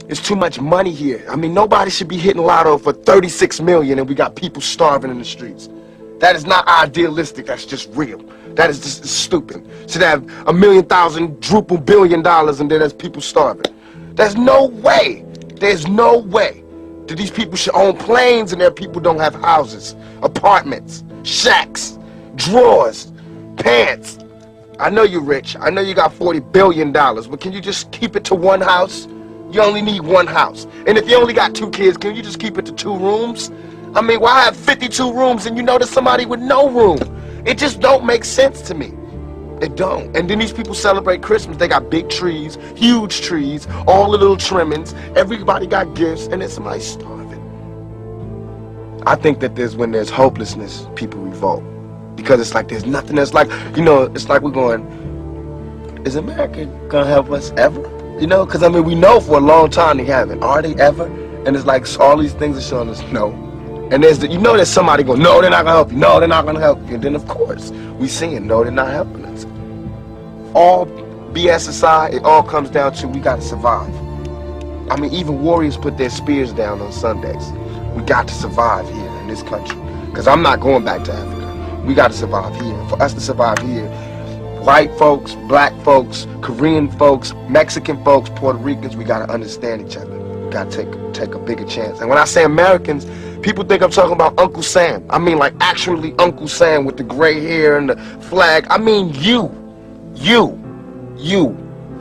It's too much money here. I mean, nobody should be hitting lotto for 36 million and we got people starving in the streets. That is not idealistic, that's just real. That is just stupid. Should have $1,000,000 billion and then there's people starving. There's no way that these people should own planes and their people don't have houses, apartments, shacks, drawers, pants. I know you're rich, I know you got $40 billion, but can you just keep it to one house? You only need one house. And if you only got 2 kids, can you just keep it to 2 rooms? I mean, why have 52 rooms and you know there's somebody with no room? It just don't make sense to me. It don't. And then these people celebrate Christmas. They got big trees, huge trees, all the little trimmings. Everybody got gifts, and then somebody's starving. I think that when there's hopelessness, people revolt. Because it's like there's nothing that's like, you know, it's like we're going, is America gonna help us ever? You know, because I mean, we know for a long time they haven't. Are they ever? And it's like all these things are showing us no. And you know there's somebody going, no, they're not gonna help you. No, they're not gonna help you. And then of course, we seeing, no, they're not helping us. All BS aside, it all comes down to we gotta survive. I mean, even warriors put their spears down on Sundays. We got to survive here in this country. Because I'm not going back to Africa. We gotta survive here. For us to survive here, white folks, black folks, Korean folks, Mexican folks, Puerto Ricans, we gotta understand each other. We gotta take a bigger chance. And when I say Americans, people think I'm talking about Uncle Sam. I mean like actually Uncle Sam with the gray hair and the flag. I mean you,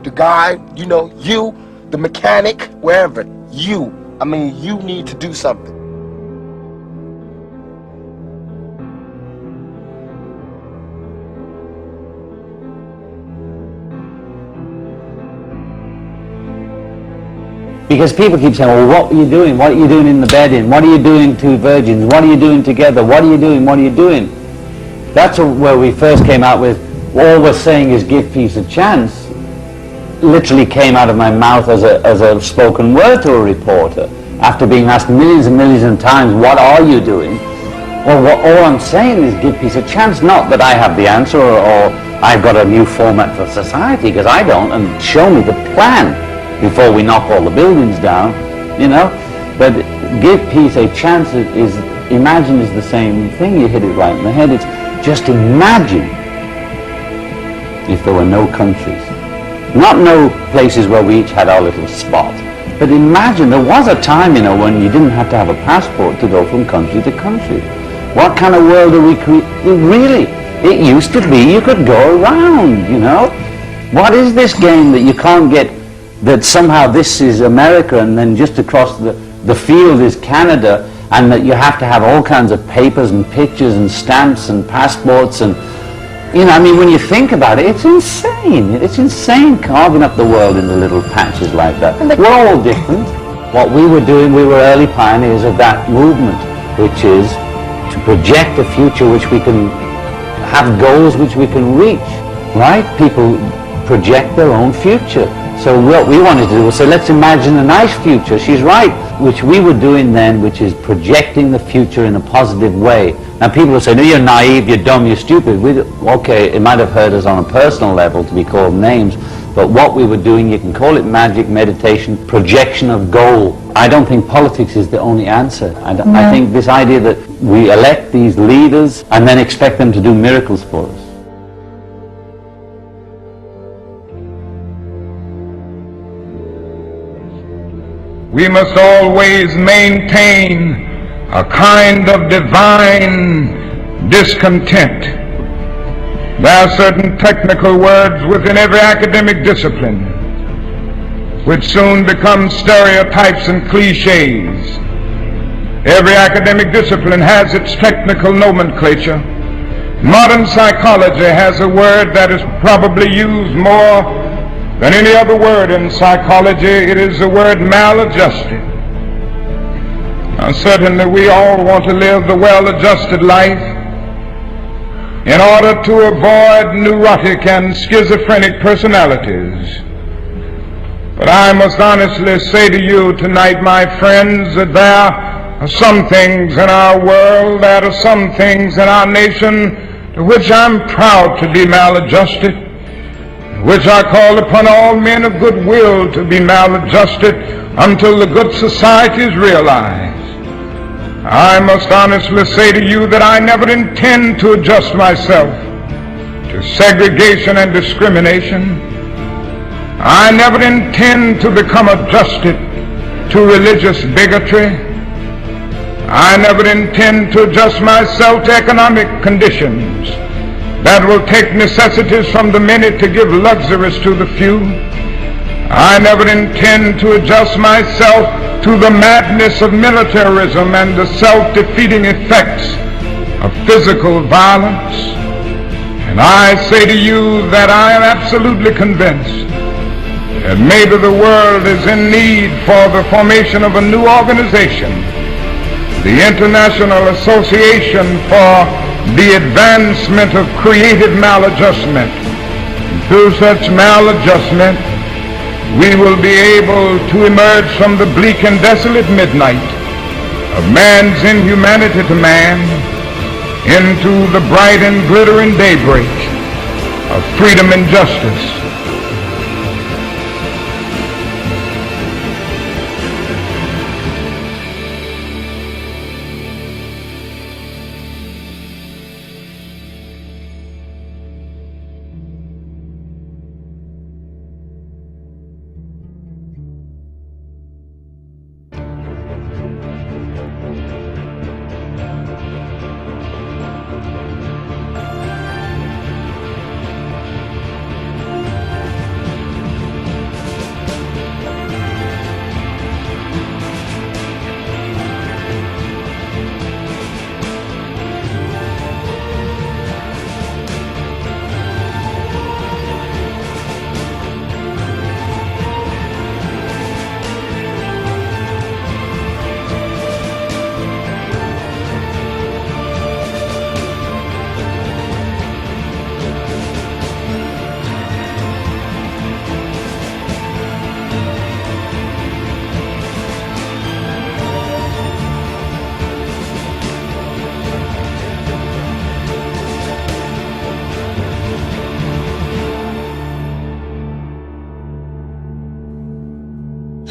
the guy, you know, you, the mechanic, wherever, you. I mean, you need to do something. Because people keep saying, well, what are you doing? What are you doing in the bed in? What are you doing, 2 virgins? What are you doing together? What are you doing? What are you doing? That's where we first came out with, all we're saying is give peace a chance. Literally came out of my mouth as a spoken word to a reporter. After being asked millions and millions of times, what are you doing? Well, all I'm saying is give peace a chance. Not that I have the answer or I've got a new format for society, because I don't, and show me the plan before we knock all the buildings down, you know. But give peace a chance imagine is the same thing. You hit it right in the head. It's just imagine if there were no countries. Not no places where we each had our little spot. But imagine, there was a time, you know, when you didn't have to have a passport to go from country to country. What kind of world are we creating? Really, it used to be you could go around, you know. What is this game that you can't get, that somehow this is America and then just across the field is Canada, and that you have to have all kinds of papers and pictures and stamps and passports and, you know, I mean, when you think about it, it's insane. It's insane carving up the world into little patches like that. We're all different. What we were doing, we were early pioneers of that movement, which is to project a future which we can have, goals which we can reach, right? People project their own future. So what we wanted to do was say, let's imagine a nice future. She's right, which we were doing then, which is projecting the future in a positive way. Now people will say, no, you're naive, you're dumb, you're stupid. Okay, it might have hurt us on a personal level to be called names, but what we were doing, you can call it magic, meditation, projection of goal. I don't think politics is the only answer. I think this idea that we elect these leaders and then expect them to do miracles for us. We must always maintain a kind of divine discontent. There are certain technical words within every academic discipline which soon become stereotypes and cliches. Every academic discipline has its technical nomenclature. Modern psychology has a word that is probably used more than any other word in psychology. It is the word maladjusted. Now, certainly we all want to live the well-adjusted life in order to avoid neurotic and schizophrenic personalities. But I must honestly say to you tonight, my friends, that there are some things in our world, there are some things in our nation to which I'm proud to be maladjusted, which I call upon all men of goodwill to be maladjusted, until the good society is realized. I must honestly say to you that I never intend to adjust myself to segregation and discrimination. I never intend to become adjusted to religious bigotry. I never intend to adjust myself to economic conditions that will take necessities from the many to give luxuries to the few. I never intend to adjust myself to the madness of militarism and the self-defeating effects of physical violence. And I say to you that I am absolutely convinced that maybe the world is in need for the formation of a new organization, the International Association for the Advancement of Creative Maladjustment. Through such maladjustment, we will be able to emerge from the bleak and desolate midnight of man's inhumanity to man into the bright and glittering daybreak of freedom and justice.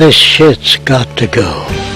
This shit's got to go.